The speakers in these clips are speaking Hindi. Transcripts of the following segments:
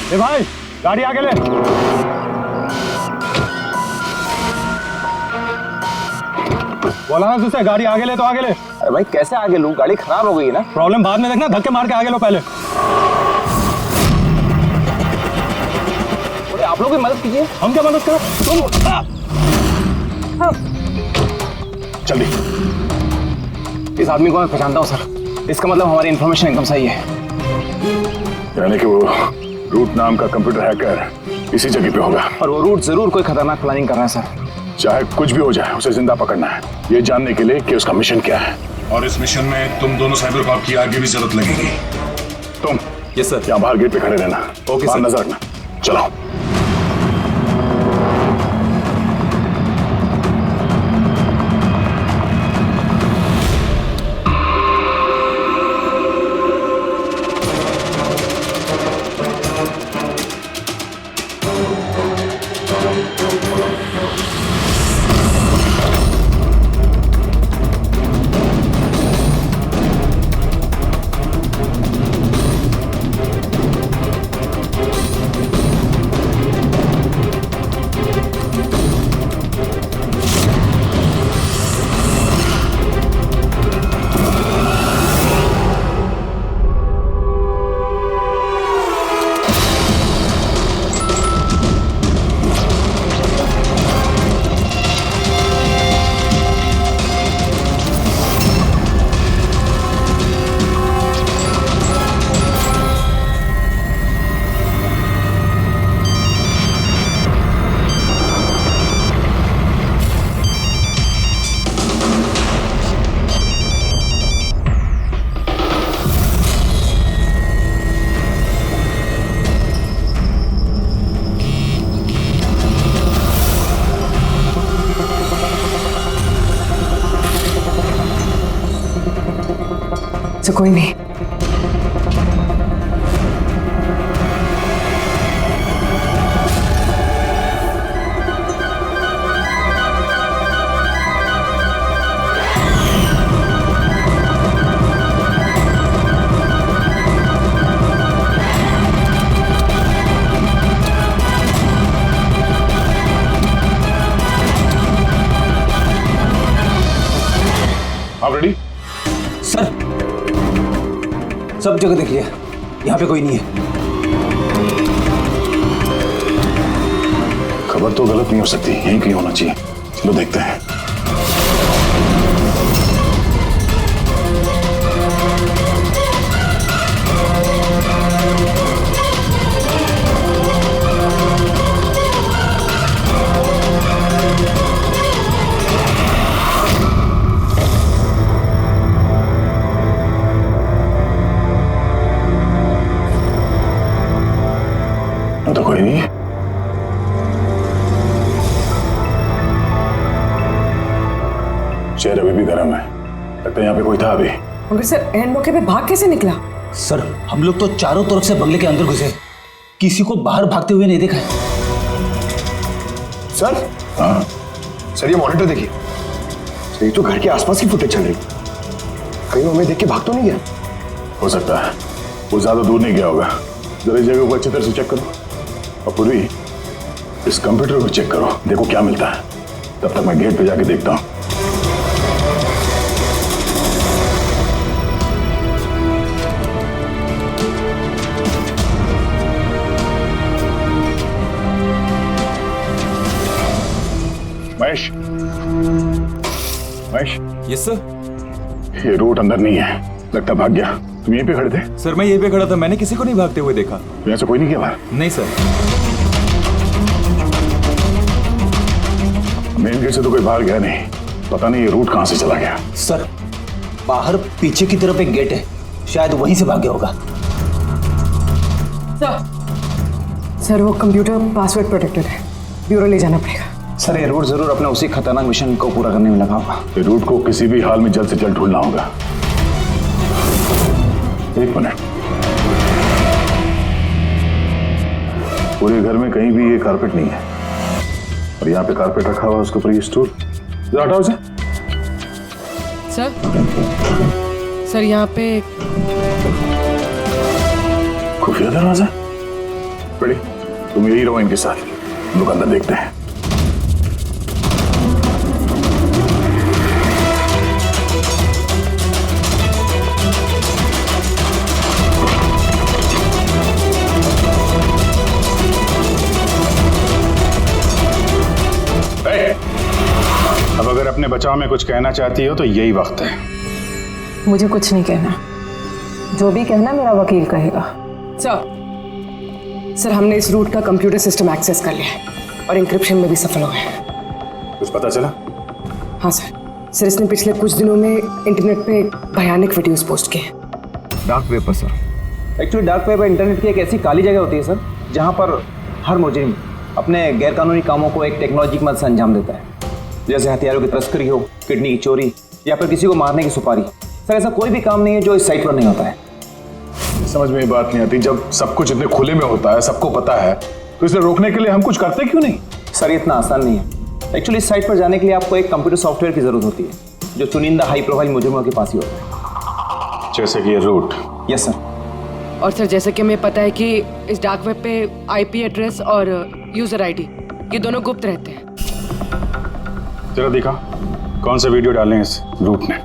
ए भाई गाड़ी आगे ले। बोला ना तुझसे गाड़ी आगे ले तो आगे ले। अरे भाई कैसे आगे लूं, गाड़ी खराब हो गई है ना। प्रॉब्लम बाद में देखना, धक्के मार के आगे लो पहले। आप लोग भी मदद कीजिए। हम क्या मदद करो, तुम जल्दी। इस आदमी को मैं पहचानता हूँ सर, इसका मतलब हमारी इन्फॉर्मेशन एकदम सही है। यानी कि वो रूट नाम का कंप्यूटर हैकर इसी जगह पे होगा। और वो रूट जरूर कोई खतरनाक प्लानिंग कर रहा है सर। चाहे कुछ भी हो जाए उसे जिंदा पकड़ना है, ये जानने के लिए कि उसका मिशन क्या है। और इस मिशन में तुम दोनों साइबर कॉप की आगे भी जरूरत लगेगी। तुम यस सर। यहाँ बाहर गेट पे खड़े रहना। ओके बाहर सर। नजर रखना। चलो। तो कोई नहीं। आप रेडी? सर सब जगह देख लिया, यहाँ पे कोई नहीं है। खबर तो गलत नहीं हो सकती, यहीं कहीं होना चाहिए। चलो देखते हैं। तो कोई नहीं है। चेयर अभी भी गर्म है, लगता है यहाँ पे कोई था अभी। मगर सर एंड मौके पे भाग कैसे निकला? सर हम लोग तो चारों तरफ से बंगले के अंदर घुसे, किसी को बाहर भागते हुए नहीं देखा है। सर हाँ सर ये मॉनिटर देखिए, ये तो घर के आसपास की फुटेज चल रही, कहीं वो हमें देख के भाग तो नहीं गया? हो सकता है, वो ज्यादा दूर नहीं गया होगा। जरा इस जगह को अच्छी तरह से चेक करो और पूरी इस कंप्यूटर को चेक करो, देखो क्या मिलता है। तब तक मैं गेट पे जाके देखता हूँ। Mahesh, Mahesh, yes sir. ये रूट अंदर नहीं है, लगता भाग गया। तुम यहीं पे खड़े थे? सर मैं यहीं पे खड़ा था, मैंने किसी को नहीं भागते हुए देखा। यहाँ से कोई नहीं गया बाहर? नहीं सर। मेन गेट से तो कोई बाहर गया नहीं, पता नहीं ये रूट कहाँ से चला गया। सर बाहर पीछे की तरफ एक गेट है, शायद वहीं से भाग गया होगा। सर वो कंप्यूटर पासवर्ड प्रोटेक्टेड है, ब्यूरो ले जाना पड़ेगा। सर ये रूट जरूर अपने उसी खतरनाक मिशन को पूरा करने में लगा होगा। ये रूट को किसी भी हाल में जल्द से जल्द ढूंढना होगा। एक मिनट, पूरे घर में कहीं भी ये कारपेट नहीं है और यहाँ पे कारपेट रखा हुआ, उसके ऊपर ये स्टूल। जरा हटाओ इसे। सर यहाँ पे खुफिया दरवाजा, बड़ी तुम यही रहो इनके साथ, हम लोग अंदर देखते हैं। अब अगर अपने बचाव में कुछ कहना चाहती हो तो यही वक्त है। मुझे कुछ नहीं कहना, जो भी कहना मेरा वकील कहेगा। सर हमने इस रूट का कंप्यूटर सिस्टम एक्सेस कर लिया है और इंक्रिप्शन में भी सफल हो गए। कुछ पता चला? हाँ सर इसने पिछले कुछ दिनों में इंटरनेट पे भयानक वीडियोस पोस्ट किए। डार्क वेब पर sir. Actually dark web internet की एक ऐसी काली जगह होती है सर, जहाँ पर हर मुजरिम अपने गैरकानूनी कामों को एक टेक्नोलॉजी की मदद से अंजाम देता है, जैसे हथियारों की तस्करी हो, किडनी की चोरी या फिर किसी को मारने की सुपारी। सर ऐसा कोई भी काम नहीं है जो इस साइट पर नहीं होता है। समझ में ये बात नहीं आती, जब सब कुछ इतने खुले में होता है, सबको पता है, तो इसे रोकने के लिए हम कुछ करते क्यों नहीं? सर ये इतना आसान नहीं है। एक्चुअली इस साइट पर जाने के लिए आपको एक कंप्यूटर सॉफ्टवेयर की जरूरत होती है, जो चुनिंदा हाई प्रोफाइल मुजरिमों के पास ही होता है। जैसे कि ये रूट। Yes sir. और सर जैसे कि हमें पता है कि इस डार्क वेब पे IP एड्रेस और यूजर ID ये दोनों गुप्त रहते हैं। जरा दिखा कौन सा वीडियो डालें इस रूट ने।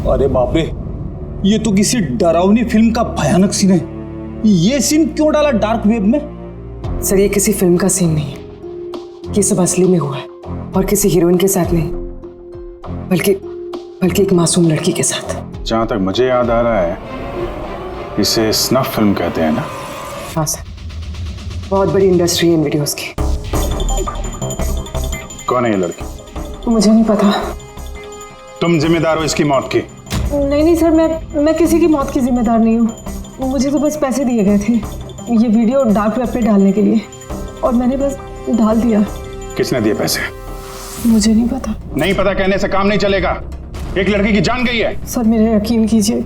अरे बाप रे, ये तो किसी डरावनी फिल्म का भयानक सीन है। ये सीन क्यों डाला डार्क वेब में? सर ये किसी फिल्म का सीन नहीं है, ये सब असली में हुआ है और किसी हीरोइन के साथ नहीं, बल्कि एक मासूम लड़की के साथ। जहां तक मुझे याद आ रहा है इसे स्नफ फिल्म कहते हैं ना? हाँ सर, बहुत बड़ी इंडस्ट्री है इन वीडियोस की। कौन है ये लड़की? मुझे नहीं पता। तुम जिम्मेदार हो इसकी मौत की? नहीं सर, मैं किसी की मौत की जिम्मेदार नहीं हूँ। मुझे तो बस पैसे दिए गए थे ये वीडियो डार्क वेब पे डालने के लिए, और मैंने बस डाल दिया। किसने दिए पैसे? मुझे नहीं पता। नहीं पता कहने से काम नहीं चलेगा। एक लड़की की जान गई है। सर मेरे यकीन कीजिए,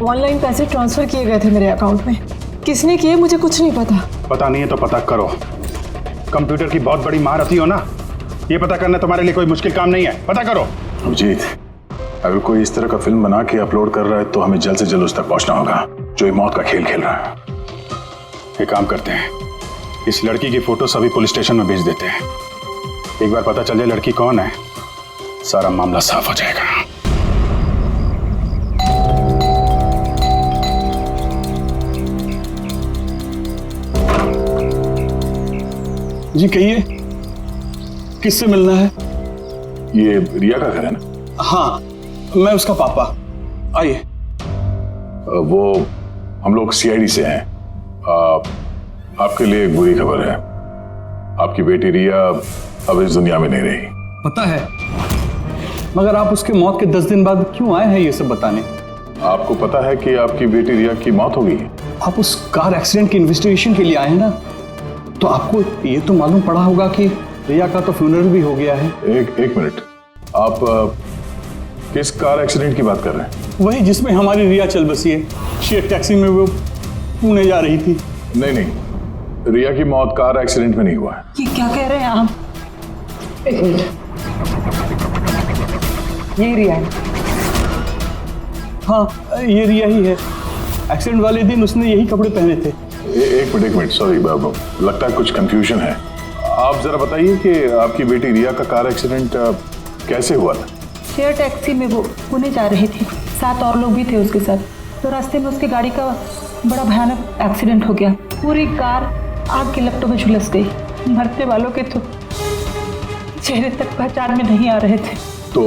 ऑनलाइन पैसे ट्रांसफर किए गए थे मेरे अकाउंट में। किसने किए मुझे कुछ नहीं पता। पता नहीं है तो पता करो। कंप्यूटर की बहुत बड़ी महारथी हो ना, ये पता करना तुम्हारे लिए कोई मुश्किल काम नहीं है। पता करो। अभिजीत, अगर कोई इस तरह का फिल्म बना के अपलोड कर रहा है तो हमें जल्द से जल्द उस तक पहुंचना होगा जो ये मौत का खेल खेल रहा है। एक काम करते हैं, इस लड़की की फोटो सभी पुलिस स्टेशन में भेज देते हैं। एक बार पता चल जाए लड़की कौन है, सारा मामला साफ हो जाएगा। जी कहिए, किससे मिलना है? ये रिया का घर है ना? हाँ, मैं उसका पापा। आइए। वो हम लोग सीआईडी से हैं। आपके लिए एक बुरी खबर है। आपकी बेटी रिया अब इस दुनिया में नहीं रही। पता है, मगर आप उसके मौत के 10 दिन बाद क्यों आए हैं ये सब बताने? आपको पता है कि आपकी बेटी रिया की मौत हो गई है? आप उस कार एक्सीडेंट की इन्वेस्टिगेशन के लिए आए हैं ना, तो आपको ये तो मालूम पड़ा होगा कि रिया का तो फ्यूनरल भी हो गया है। एक मिनट, आप किस कार एक्सीडेंट की बात कर रहे हैं? वही जिसमें हमारी रिया चल बसी है। शेयर टैक्सी में वो पुणे जा रही थी। नहीं, रिया की मौत कार एक्सीडेंट में नहीं हुआ है। ये क्या कह रहे हैं आप? एक मिनट, ये रिया है। हाँ, ये रिया ही है। एक्सीडेंट वाले दिन उसने यही कपड़े पहने थे। एक मिनट, सॉरी बाबू, लगता है कुछ कंफ्यूजन है। आप जरा बताइए कि आपकी बेटी रिया का कार एक्सीडेंट कैसे हुआ था? शेयर टैक्सी में वो पुणे जा रही थी, 7 और लोग भी थे उसके साथ। तो रास्ते में उसकी गाड़ी का बड़ा भयानक एक्सीडेंट हो गया। पूरी कार आग की लपटों में झुलस गई। मरने वालों के तो चेहरे तक पहचान में नहीं आ रहे थे। तो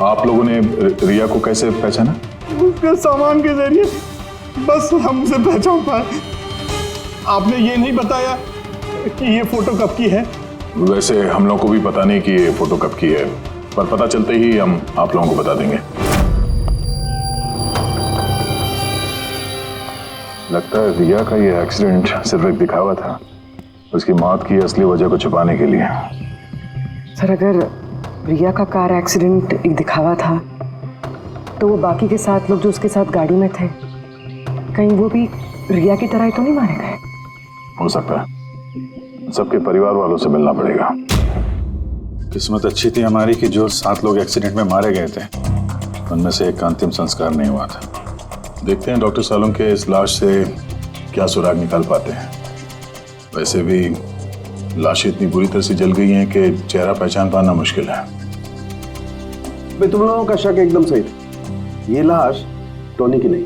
आप लोगों ने रिया को कैसे पहचाना? उसके सामान के जरिए बस हम उसे पहचान पाए। आपने ये नहीं बताया कि ये फोटो कब की है? वैसे हम लोगों को भी पता नहीं कि ये फोटो कब की है, पर पता चलते ही हम आप लोगों को बता देंगे। लगता है रिया का ये एक्सीडेंट सिर्फ एक दिखावा था, उसकी मौत की असली वजह को छुपाने के लिए। सर, अगर रिया का कार एक्सीडेंट एक दिखावा था, तो वो बाकी के 7 लोग जो उसके साथ गाड़ी में थे, कहीं वो भी रिया की तरह ही तो नहीं मारे गए? हो सकता है। सबके परिवार वालों से मिलना पड़ेगा। किस्मत अच्छी थी हमारी कि जो 7 लोग एक्सीडेंट में मारे गए थे, उनमें से एक का अंतिम संस्कार नहीं हुआ था। देखते हैं डॉक्टर सालों के इस लाश से क्या सुराग निकाल पाते हैं। वैसे भी लाशें इतनी बुरी तरह से जल गई हैं कि चेहरा पहचान पाना मुश्किल है। भाई, तुम लोगों का शक एकदम सही था। ये लाश टोनी की नहीं।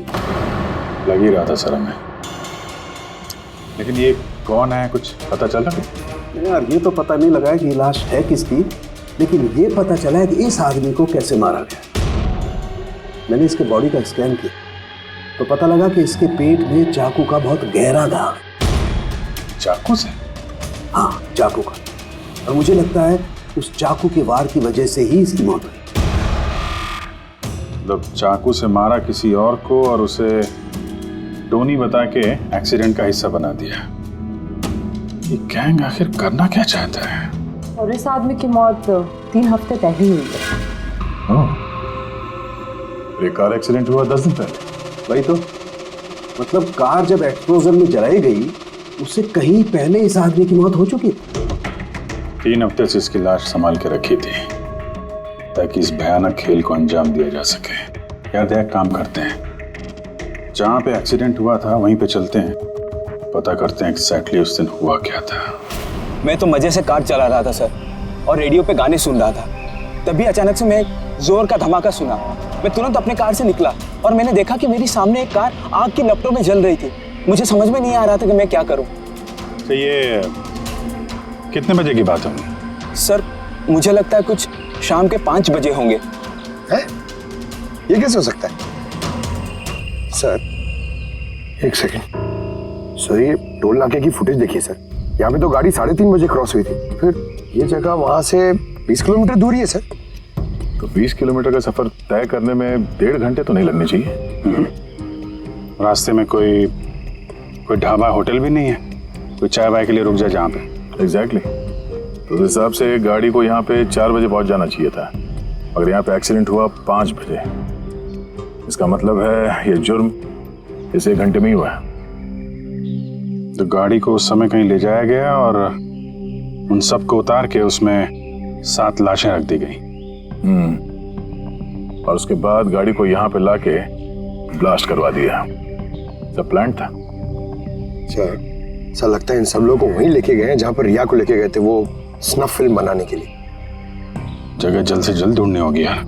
लग ही रहा था सर हमें, लेकिन ये कौन है कुछ पता चला? यार, ये तो पता नहीं लगा है कि ये लाश है किसकी, लेकिन ये पता चला है कि इस आदमी को कैसे मारा गया। मैंने इसके बॉडी का स्कैन किया तो पता लगा कि इसके पेट में चाकू का बहुत गहरा दाग है। चाकू से? हाँ, चाकू का। और मुझे लगता है उस चाकू के वार की वजह से ही इसकी मौत हुई। मतलब चाकू से मारा किसी और को और उसे टोनी बता के एक्सीडेंट का हिस्सा बना दिया। ये गैंग आखिर करना क्या चाहता है? और इस आदमी की मौत 3 हफ्ते पहले ही हुई है। एक कार एक्सीडेंट हुआ 10 दिन पहले। वही तो, मतलब कार जब एक्सप्लोजन में जलाई गई, उससे कहीं पहले इस आदमी की मौत हो चुकी। 3 हफ्ते से इसकी लाश संभाल के रखी थी ताकि इस भयानक खेल को अंजाम दिया जा सके। यार एक काम करते हैं, जहाँ पे एक्सीडेंट हुआ था वहीं पे चलते हैं, पता करते हैं एग्जैक्टली उस दिन हुआ क्या था। मैं तो मजे से कार चला रहा था सर, और रेडियो पे गाने सुन रहा था। तभी अचानक से मैं जोर का धमाका सुना। मैं तुरंत अपने कार से निकला और मैंने देखा कि मेरी सामने एक कार आग की लपटों में जल रही थी। मुझे समझ में नहीं आ रहा था कि मैं क्या करूं। तो ये कितने बजे की बात होगी? सर, मुझे लगता है कुछ शाम के 5 बजे होंगे। है? ये कैसे हो सकता है? सर, एक सेकंड। सर, ये टोल नाके की फुटेज देखिए सर। यहाँ पे तो गाड़ी 3:30 बजे क्रॉस हुई थी। फिर ये जगह वहाँ से 20 किलोमीटर दूर ही है सर। तो 20 किलोमीटर का सफर तय करने में 1.5 घंटे तो नहीं लगने चाहिए। रास्ते में कोई ढाबा होटल भी नहीं है, कोई चाय वाय के लिए रुक जाए जहाँ पे? एग्जैक्टली। तो उस हिसाब से गाड़ी को यहाँ पे 4 बजे पहुँच जाना चाहिए था, अगर यहाँ पे एक्सीडेंट हुआ 5 बजे। इसका मतलब है ये जुर्म इस 1 घंटे में ही हुआ है। तो गाड़ी को उस समय कहीं ले जाया गया और उन सबको उतार के उसमें 7 लाशें रख दी गई। और उसके बाद गाड़ी को यहाँ पे लाके ब्लास्ट करवा दिया। सब प्लान था। सर, लगता है इन सब लोगों को वहीं लेके गए हैं जहाँ पर रिया को लेके गए थे, वो स्नफ फिल्म बनाने के लिए। जगह जल्द से जल्द ढूंढनी होगी यार।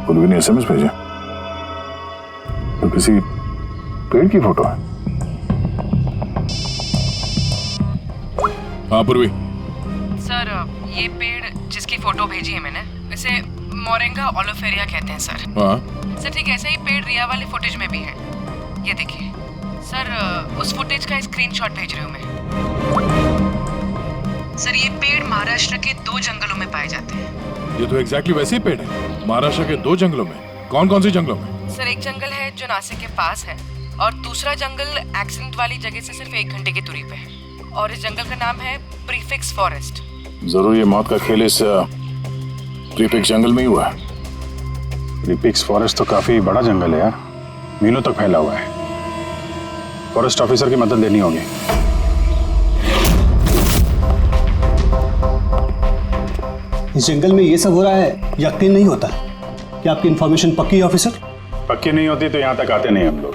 कुलवी ने SMS भेजा तो किसी पेड़ की फोटो है। हाँ पूर्वी। सर ये पेड़ जिसकी फोटो भेजी है मैंने, इसे मोरिंगा ओलिफेरिया कहते हैं सर। हाँ सर ठीक ऐसा ही पेड़ रिया वाले फुटेज में भी है। ये देखिए सर, उस फुटेज का स्क्रीनशॉट भेज रही हूँ मैं। सर ये पेड़ महाराष्ट्र के 2 जंगलों में पाए जाते हैं। ये तो एग्जैक्टली वैसे ही पेड़ है, महाराष्ट्र के 2 जंगलों में। कौन कौन से जंगलों में? सर एक जंगल है जो नासिक के पास है, और दूसरा जंगल एक्सीडेंट वाली जगह से सिर्फ 1 घंटे की दूरी पे है, और इस जंगल का नाम है प्रीफिक्स फॉरेस्ट। जरूर ये मौत का खेल इस प्रीफिक्स जंगल में ही हुआ है। प्रीफिक्स फॉरेस्ट तो काफी बड़ा जंगल है यार, मीलों तक फैला हुआ है। फॉरेस्ट ऑफिसर की मदद लेनी होगी। इस जंगल में ये सब हो रहा है, यकीन नहीं होता है। क्या आपकी इंफॉर्मेशन पक्की है ऑफिसर? पक्की नहीं होती तो यहाँ तक आते नहीं हम लोग।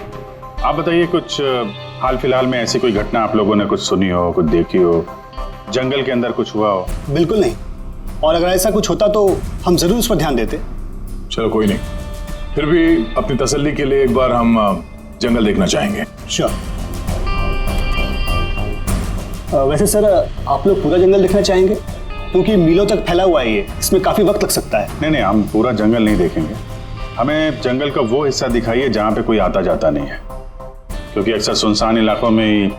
आप बताइए, कुछ हाल फिलहाल में ऐसी कोई घटना आप लोगों ने कुछ सुनी हो, कुछ देखी हो, जंगल के अंदर कुछ हुआ हो? बिल्कुल नहीं, और अगर ऐसा कुछ होता तो हम जरूर उस पर ध्यान देते। चलो कोई नहीं, फिर भी अपनी तसल्ली के लिए एक बार हम जंगल देखना चाहेंगे। श्योर। वैसे सर आप लोग पूरा जंगल देखना चाहेंगे? क्योंकि मीलों तक फैला हुआ है ये, इसमें काफी वक्त लग सकता है। नहीं, हम पूरा जंगल नहीं देखेंगे। हमें जंगल का वो हिस्सा दिखाइए जहाँ पे कोई आता जाता नहीं है, क्योंकि अक्सर सुनसान इलाकों में ही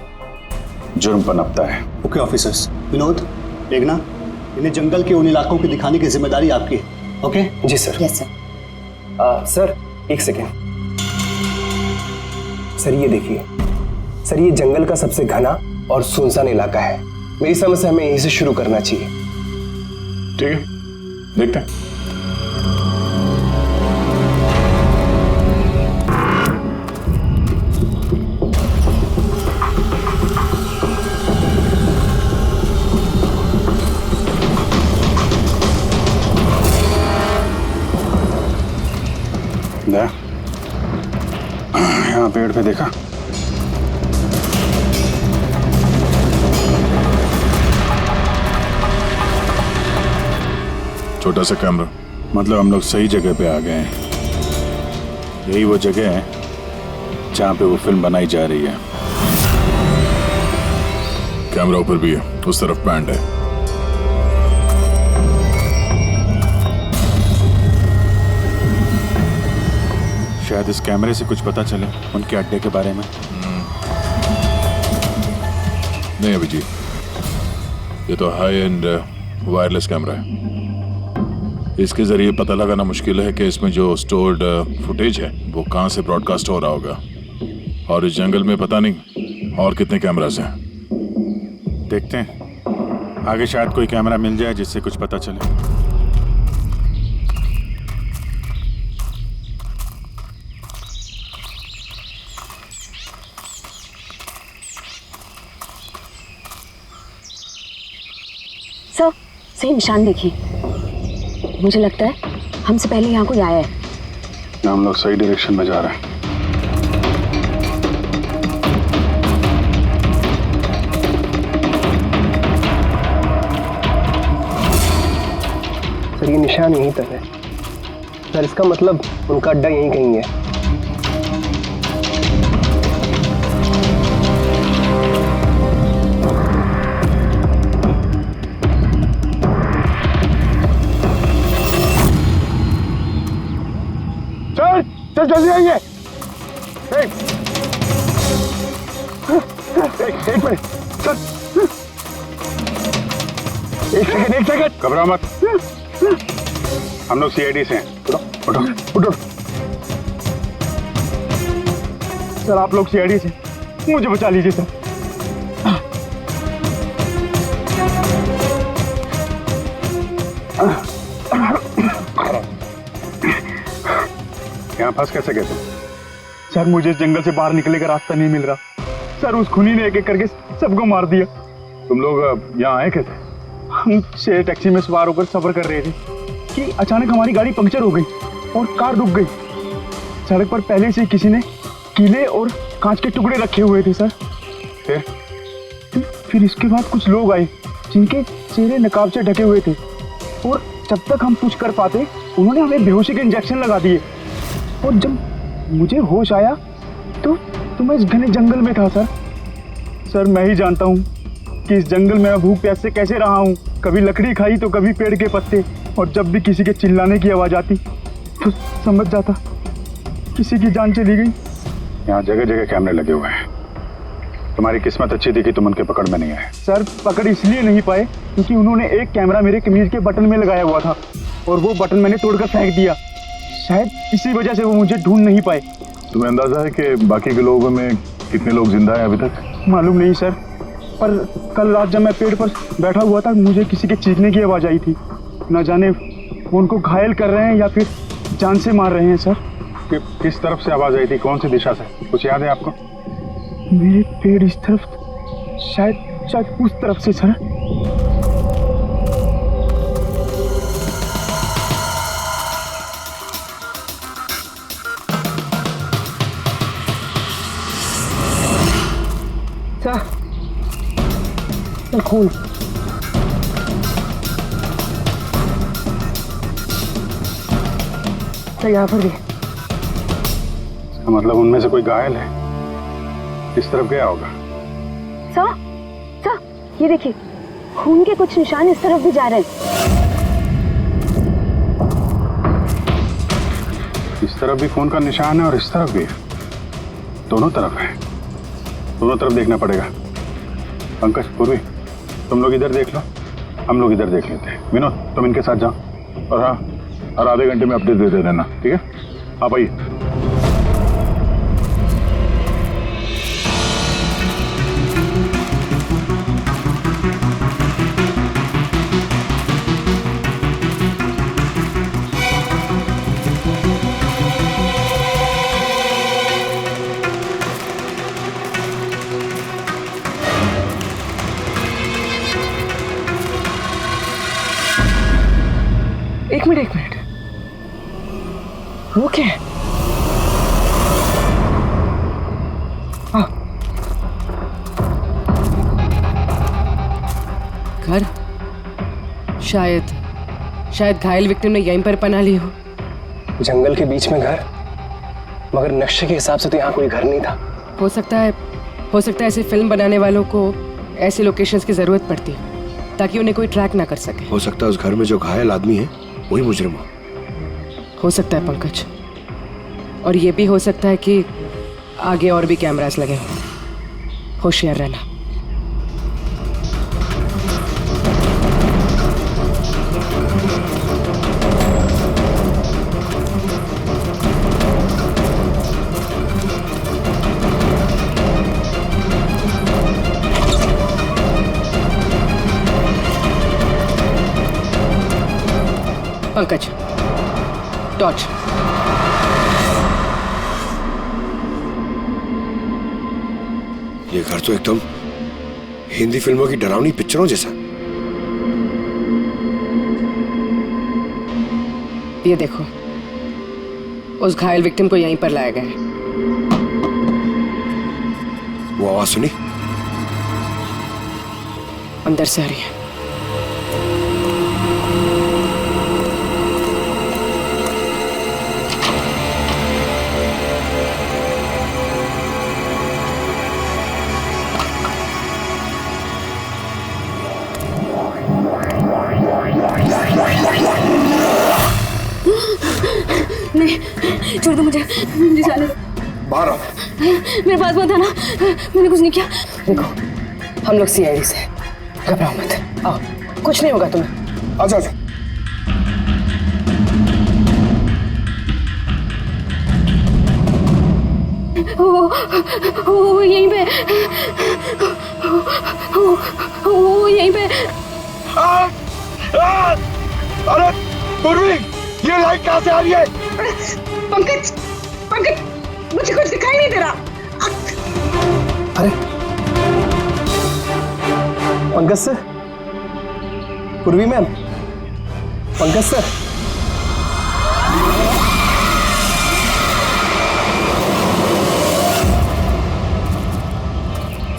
जुर्म पनपता है। Okay officers. विनोद, मेघना, इन्हें जंगल के उन इलाकों की दिखाने की जिम्मेदारी आपकी है। ओके? जी सर। Yes sir. सर एक सेकेंड। सर ये देखिए, सर ये जंगल का सबसे घना और सुनसान इलाका है। मेरी समझ से हमें यहीं से शुरू करना चाहिए। ठीक है, देखते हैं। यहाँ पेड़ पे देखा? छोटा सा कैमरा। मतलब हम लोग सही जगह पे आ गए हैं। यही वो जगह है जहाँ पे वो फिल्म बनाई जा रही है। कैमरा ऊपर भी है, उस तरफ पैंड है। शायद इस कैमरे से कुछ पता चले उनके अड्डे के बारे में। नहीं अभिजीत, ये तो हाई एंड वायरलेस कैमरा है। इसके जरिए पता लगाना मुश्किल है कि इसमें जो स्टोर्ड फुटेज है वो कहाँ से ब्रॉडकास्ट हो रहा होगा, और इस जंगल में पता नहीं और कितने कैमरास हैं। देखते हैं, आगे शायद कोई कैमरा मिल जाए जिससे कुछ पता चले। सर सही निशान देखिए, मुझे लगता है हमसे पहले यहाँ कोई आया है। हम लोग सही डायरेक्शन में जा रहे हैं। सर ये निशान यहीं तक है। सर इसका मतलब उनका अड्डा यहीं कहीं है। सर जल्दी आइए। एक मिनट सर, एक सेकंड। घबराओ मत, हम लोग सीआईडी से हैं। उठो उठो। सर आप लोग सीआईडी से, मुझे बचा लीजिए सर। यहाँ फंस कैसे गए तुम? सर मुझे इस जंगल से बाहर निकलने का रास्ता नहीं मिल रहा। सर उस खूनी ने एक एक करके सबको मार दिया। तुम लोग यहाँ आए कैसे? हम से टैक्सी में सवार होकर सफर कर रहे थे कि अचानक हमारी गाड़ी पंक्चर हो गई और कार रुक गई। सड़क पर पहले से किसी ने कीले और कांच के टुकड़े रखे हुए थे सर। फिर इसके बाद कुछ लोग आए जिनके चेहरे नकाब से ढके हुए थे, और जब तक हम कुछ कर पाते उन्होंने हमें बेहोशी के इंजेक्शन लगा दिए। और जब मुझे होश आया तो मैं इस घने जंगल में था सर। सर मैं ही जानता हूँ कि इस जंगल में मैं भूख प्यास से कैसे रहा हूँ। कभी लकड़ी खाई तो कभी पेड़ के पत्ते, और जब भी किसी के चिल्लाने की आवाज आती तो समझ जाता किसी की जान चली गई। यहाँ जगह जगह कैमरे लगे हुए हैं। तुम्हारी किस्मत अच्छी थी कि तुम उनके पकड़ में नहीं आए। सर पकड़ इसलिए नहीं पाए क्योंकि उन्होंने एक कैमरा मेरे कमीज के बटन में लगाया हुआ था और वो बटन मैंने तोड़कर फेंक दिया। शायद इसी वजह से वो मुझे ढूंढ नहीं पाए। तुम्हें अंदाजा है कि बाकी के लोगों में कितने लोग जिंदा हैं अभी तक? मालूम नहीं सर, पर कल रात जब मैं पेड़ पर बैठा हुआ था मुझे किसी के चीखने की आवाज़ आई थी। न जाने वो उनको घायल कर रहे हैं या फिर जान से मार रहे हैं सर। किस तरफ से आवाज आई थी, कौन सी दिशा से, कुछ याद है आपको? मेरे पेड़ इस तरफ, शायद उस तरफ से सर। खून। तो यहाँ पर भी मतलब उनमें से कोई घायल है, किस तरफ गया होगा? सर ये देखिए, खून के कुछ निशान इस तरफ भी जा रहे हैं। इस तरफ भी खून का निशान है और इस तरफ भी है, दोनों तरफ है। दोनों तरफ देखना पड़ेगा। पंकज, पूर्वी, तुम लोग इधर देख लो, हम लोग इधर देख लेते हैं। विनोद, तुम इनके साथ जाओ और हाँ, हर आधे घंटे में अपडेट दे देना, ठीक है? आप आइए। एक मिनट, वो क्या है? घर, शायद घायल विक्टिम ने यहीं पर पनाह ली हो। जंगल के बीच में घर, मगर नक्शे के हिसाब से तो यहाँ कोई घर नहीं था। हो सकता है ऐसे फिल्म बनाने वालों को ऐसी लोकेशंस की जरूरत पड़ती है ताकि उन्हें कोई ट्रैक ना कर सके। हो सकता है उस घर में जो घायल आदमी है वही मुजरिम हो सकता है पंकज, और ये भी हो सकता है कि आगे और भी कैमरास लगे हों। होशियार रहना। पंकज, टॉर्च। ये घर तो एकदम हिंदी फिल्मों की डरावनी पिक्चरों जैसा। ये देखो, उस घायल विक्टिम को यहीं पर लाया गया है। वो आवाज सुनी? अंदर से आ रही है। नहीं, छोड़ दो मुझे जाने दो। बाहर आओ। मेरे पास मत आना, मैंने कुछ नहीं किया। देखो, हम लोग CID से, घबराओ मत। आओ, कुछ नहीं होगा तुम्हें। अच्छा। वो यहीं पे, वो यहीं पे। अरे पूर्वी, ये लाइट कहाँ से आ रही है? पंकज, मुझे कुछ दिखाई नहीं दे रहा। अरे पंकज सर, पूर्वी मैम, पंकज सर।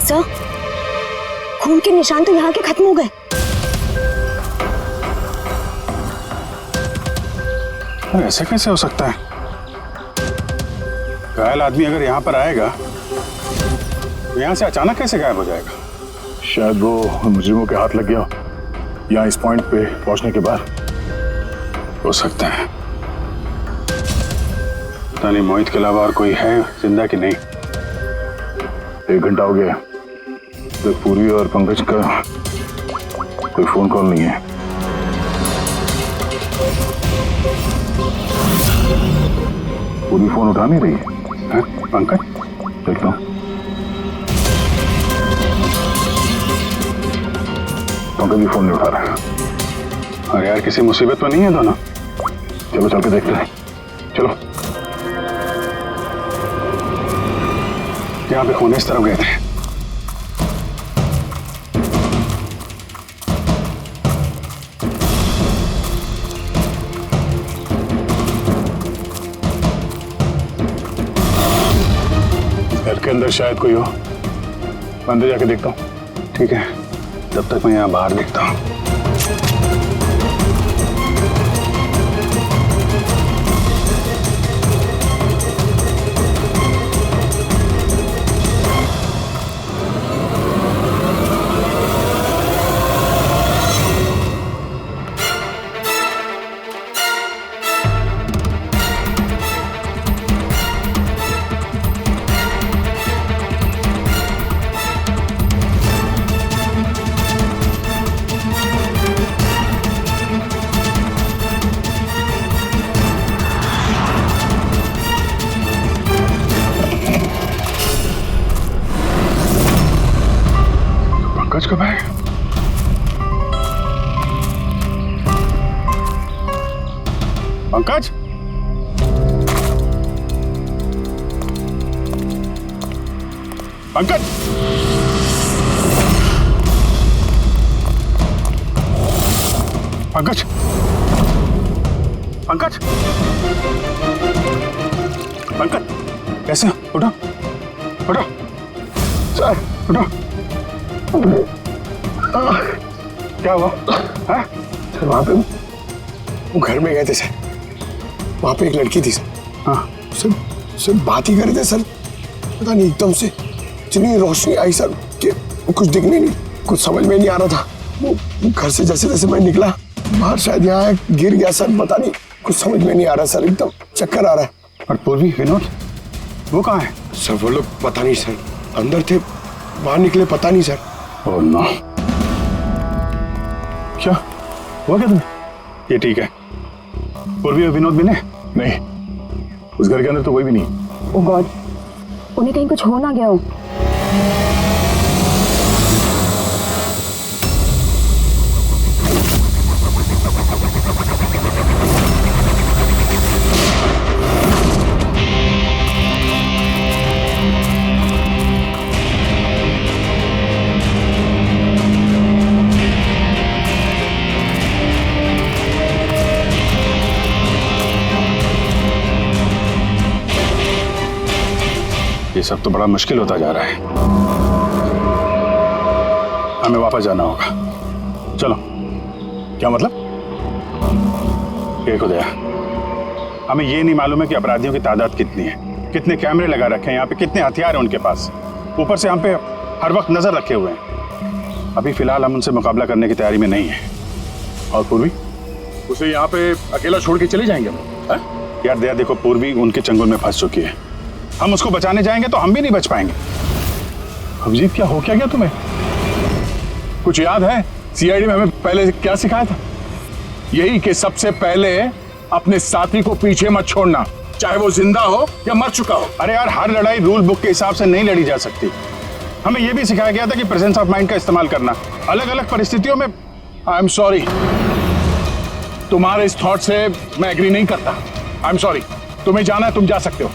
सर, खून के निशान तो यहाँ के खत्म हो गए। ऐसे कैसे हो सकता है? घायल आदमी अगर यहाँ पर आएगा तो यहाँ से अचानक कैसे गायब हो जाएगा? शायद वो मुजरिमों के हाथ लग गया यहाँ इस पॉइंट पे पहुंचने के बाद। हो सकता है, पता नहीं मोहित के अलावा और कोई है जिंदा कि नहीं। 1 घंटा हो गया तो पूर्वी और पंकज का कोई फोन कॉल नहीं है। पूरी फोन उठा नहीं रही है। पंकज देखता हूँ। पंकज भी फोन नहीं उठा रहा है। अरे यार किसी मुसीबत में नहीं है दोनों? चलो चल के देखते हैं। चलो। यहाँ पे खून इस तरफ गए थे। घर के अंदर शायद कोई हो, अंदर जाके देखता हूँ। ठीक है, तब तक मैं यहाँ बाहर देखता हूँ। पंकज कब है? पंकज, पंकज, पंकज, पंकज, पंकज, कैसे हो? उठो, उठो, सर उठो। क्या हुआ? हाँ? सर वहाँ पे वो घर में गए थे सर, वहाँ पे एक लड़की थी सर। हाँ। सर बात ही कर रहे थे सर, पता नहीं एकदम से इतनी रोशनी आई सर कि कुछ दिखने नहीं, कुछ समझ में नहीं आ रहा था। वो घर से जैसे जैसे मैं निकला बाहर, शायद यहाँ गिर गया सर, पता नहीं कुछ समझ में नहीं आ रहा सर, एकदम चक्कर आ रहा है। और पूर्वी, विनोद, वो कहाँ है? सर वो लोग पता नहीं सर, अंदर थे, बाहर निकले पता नहीं सर। ओह नो, क्या हुआ क्या तुम्हें? ये ठीक है, पूर्वी और विनोद मिले? नहीं, उस घर के अंदर तो कोई भी नहीं। ओह गॉड, उन्हें कहीं कुछ हो ना गया हो। ये सब तो बड़ा मुश्किल होता जा रहा है। हमें वापस जाना होगा। चलो। क्या मतलब? एक हो गया, हमें ये नहीं मालूम है कि अपराधियों की तादाद कितनी है, कितने कैमरे लगा रखे हैं यहाँ पे, कितने हथियार हैं उनके पास, ऊपर से हम पे हर वक्त नजर रखे हुए हैं। अभी फिलहाल हम उनसे मुकाबला करने की तैयारी में नहीं है। और पूर्वी, उसे यहाँ पे अकेला छोड़ के चले जाएंगे? यार दया देखो, पूर्वी उनके चंगुल में फंस चुकी है, हम उसको बचाने जाएंगे तो हम भी नहीं बच पाएंगे। अभिजीत, क्या हो क्या गया तुम्हें? कुछ याद है सीआईडी में हमें पहले क्या सिखाया था? यही कि सबसे पहले अपने साथी को पीछे मत छोड़ना, चाहे वो जिंदा हो या मर चुका हो। अरे यार, हर लड़ाई रूल बुक के हिसाब से नहीं लड़ी जा सकती। हमें यह भी सिखाया गया था कि प्रेजेंस ऑफ माइंड का इस्तेमाल करना अलग अलग परिस्थितियों में। आई एम सॉरी, तुम्हारे इस थॉट से मैं एग्री नहीं करता। आई एम सॉरी, तुम्हें जाना है तुम जा सकते हो,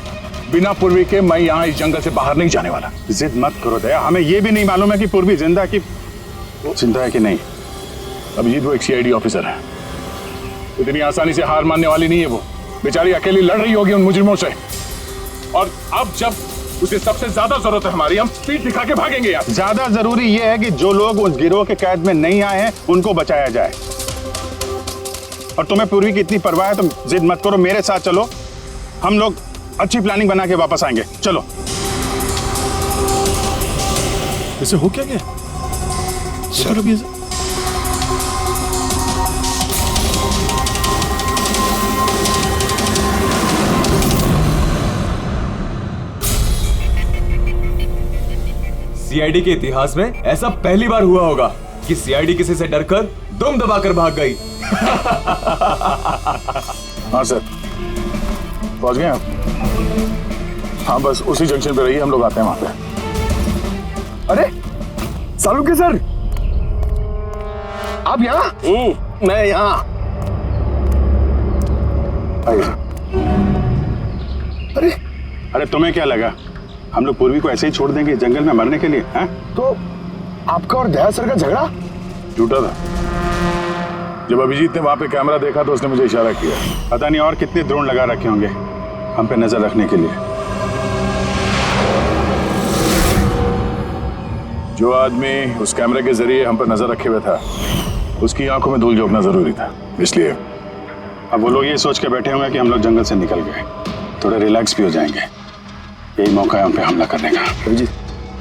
बिना पूर्वी के मैं यहाँ इस जंगल से बाहर नहीं जाने वाला। जिद मत करो दया, हमें यह भी नहीं मालूम है कि पूर्वी जिंदा है कि नहीं। अभिजीत, वो एक सीआईडी ऑफिसर है, इतनी आसानी से हार मानने वाली नहीं है। वो बेचारी अकेली लड़ रही होगी उन मुजरिमों से, और अब जब उसे सबसे ज्यादा जरूरत है हमारी, हम पीठ दिखा के भागेंगे यार। ज्यादा जरूरी यह है कि जो लोग उस गिरोह के कैद में नहीं आए हैं उनको बचाया जाए। और तुम्हें पूर्वी की इतनी परवाह है, तुम जिद मत करो, मेरे साथ चलो, हम लोग अच्छी प्लानिंग बना के वापस आएंगे। चलो। इसे हो क्या गया? सर अभी सीआईडी के इतिहास में ऐसा पहली बार हुआ होगा कि सीआईडी किसी से डरकर दुम दबाकर भाग गई। हाँ सर, पहुंच गए आप? हाँ बस उसी जंक्शन पे रहिए, हम लोग आते हैं वहां पे। अरे सालुंके सर, आप यहाँ? मैं यहाँ। आइए। अरे तुम्हें क्या लगा हम लोग पूर्वी को ऐसे ही छोड़ देंगे जंगल में मरने के लिए? हैं? तो आपका और दया सर का झगड़ा झूठा था। जब अभिजीत ने वहां पे कैमरा देखा तो उसने मुझे इशारा किया। पता नहीं और कितने ड्रोन लगा रखे होंगे हम पे नजर रखने के लिए। जो आदमी उस कैमरे के जरिए हम पर नजर रखे हुए था उसकी आंखों में धूल झोंकना जरूरी था, इसलिए। अब वो लोग ये सोच के बैठे होंगे कि हम लोग जंगल से निकल गए, थोड़े रिलैक्स भी हो जाएंगे। यही मौका है हम पे हमला करने का। अभिजीत,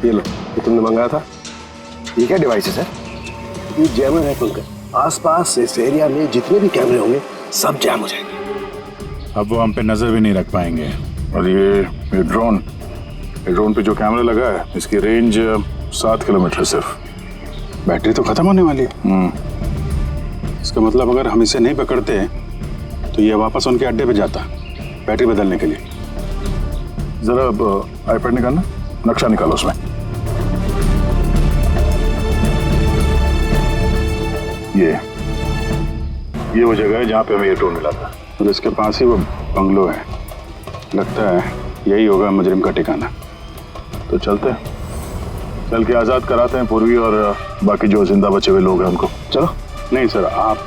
ये लो, ये तुमने मंगाया था। ये क्या डिवाइस है सर? ये जैमर है पंकज। आसपास इस एरिया में जितने भी कैमरे होंगे सब जैम हो जाएंगे। अब वो हम पे नजर भी नहीं रख पाएंगे। और ये ड्रोन पे जो कैमरा लगा है इसकी रेंज 7 किलोमीटर सिर्फ। बैटरी तो खत्म होने वाली है। इसका मतलब अगर हम इसे नहीं पकड़ते तो ये वापस उनके अड्डे पे जाता बैटरी बदलने के लिए। जरा आईपैड निकालना, नक्शा निकालो उसमें। ये वो जगह है जहाँ पे हमें ये ड्रोन मिला था। और इसके पास ही वो बंगलो है, लगता है यही होगा मुजरिम का ठिकाना। तो चलते हैं, चल के आज़ाद कराते हैं पूर्वी और बाकी जो जिंदा बचे हुए लोग हैं उनको। चलो। नहीं सर, आप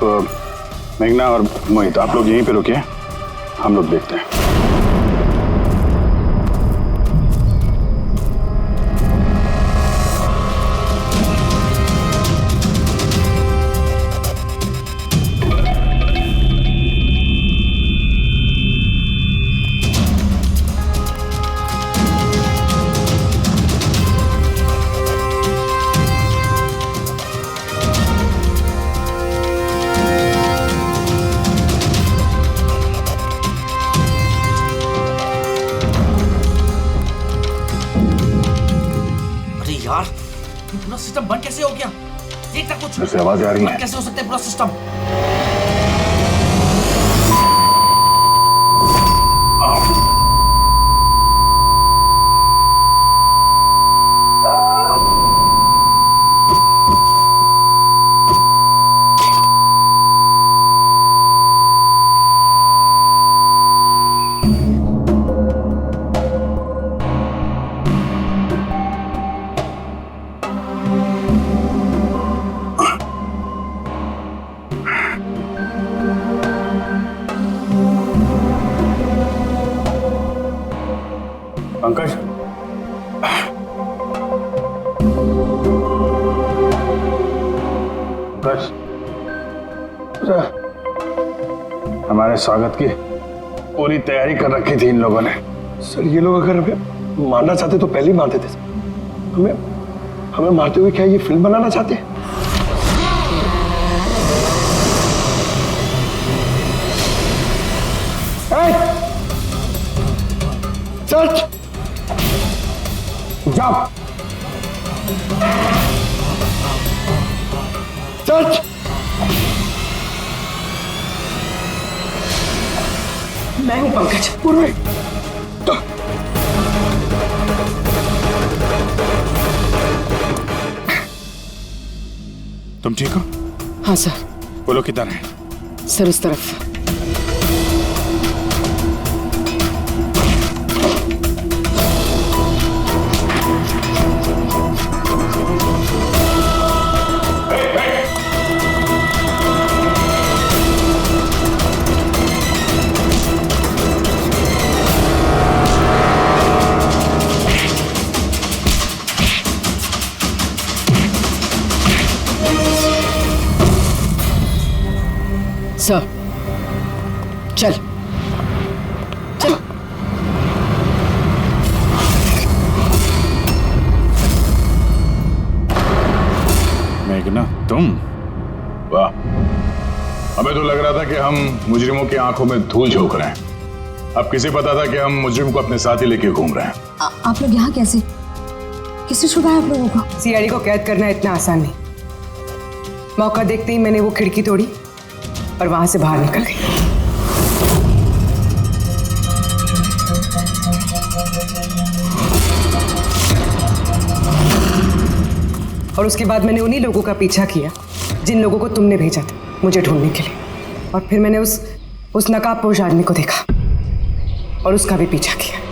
मेघना और मोहित आप लोग यहीं पे रुकिए, हम लोग देखते हैं। यार, पूरा सिस्टम बंद कैसे हो गया? देखता कुछ जैसे आवाजें आ रही हैं। कैसे हो सकता है पूरा सिस्टम? पंकज, हमारे स्वागत की पूरी तैयारी कर रखी थी इन लोगों ने। सर ये लोग अगर हमें मारना चाहते तो पहले ही मार देते। हमें मारते हुए क्या ये फिल्म बनाना चाहते हैं? सर्च जाओ, सर्च। मैं हूं पंकज। पूर्वी, तुम ठीक हो? हाँ सर। वो लोग किधर हैं? सर इस तरफ। सर तुम? वाह, हमें तो लग रहा था कि हम मुजरिमों की आंखों में धूल झोंक रहे हैं। अब किसे पता था कि हम मुजरिम को अपने साथ ही लेके घूम रहे हैं। आप लोग यहाँ कैसे? किसने छुड़ाया आप लोगों को? सीआईडी को कैद करना इतना आसान नहीं। मौका देखते ही मैंने वो खिड़की तोड़ी और वहां से बाहर निकल गई। और उसके बाद मैंने उन्हीं लोगों का पीछा किया जिन लोगों को तुमने भेजा था मुझे ढूंढने के लिए। और फिर मैंने उस नकाबपोश आदमी को देखा और उसका भी पीछा किया।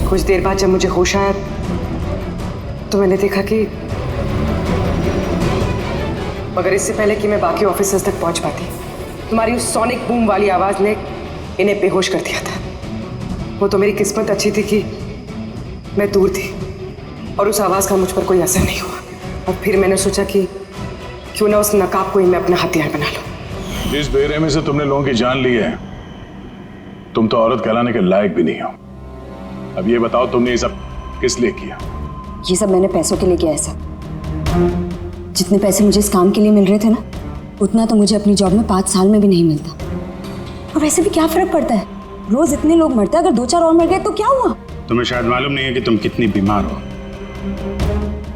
कुछ देर बाद जब मुझे होश आया तो मैंने देखा कि मगर इससे पहले कि मैं बाकी ऑफिसर्स तक पहुंच पाती, तुम्हारी उस सोनिक बूम वाली आवाज ने इन्हें बेहोश कर दिया था। वो तो मेरी किस्मत अच्छी थी कि मैं दूर थी और उस आवाज का मुझ पर कोई असर नहीं हुआ। और फिर मैंने सोचा कि क्यों ना उस नकाब को ही मैं अपना हथियार बना लूं। जिस बेरहमी से तुमने लोगों की जान ली है, तुम तो औरत कहलाने के लायक भी नहीं हो। अब ये बताओ, तुमने ये सब किस लिए किया? ये सब मैंने पैसों के लिए किया है सर। जितने पैसे मुझे इस काम के लिए मिल रहे थे ना, उतना तो मुझे अपनी जॉब में 5 साल में भी नहीं मिलता। और वैसे भी क्या फर्क पड़ता है, रोज इतने लोग मरते हैं, अगर 2-4 और मर गए तो क्या हुआ? तुम्हें शायद मालूम नहीं है कि तुम कितनी बीमार हो।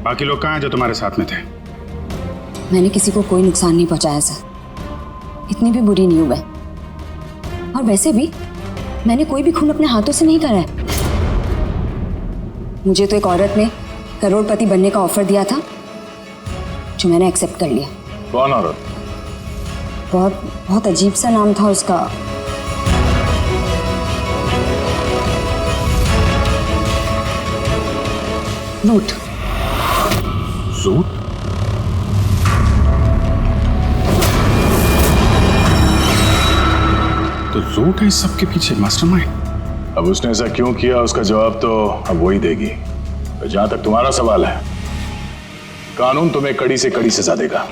बाकी लोग कहाँ हैं जो तुम्हारे साथ में थे? मैंने किसी को कोई नुकसान नहीं पहुंचाया सर, इतनी भी बुरी नहीं हूं मैं। और वैसे भी मैंने कोई भी खून अपने हाथों से नहीं करा है। मुझे तो एक औरत ने करोड़पति बनने का ऑफर दिया था जो मैंने एक्सेप्ट कर लिया। कौन औरत? बहुत अजीब सा नाम था उसका। रूट। रूट? तो रूट है इस सब के पीछे मास्टरमाइंड। अब उसने ऐसा क्यों किया, उसका जवाब तो अब वही देगी। तो जहां तक तुम्हारा सवाल है, कानून तुम्हें कड़ी से कड़ी सजा देगा।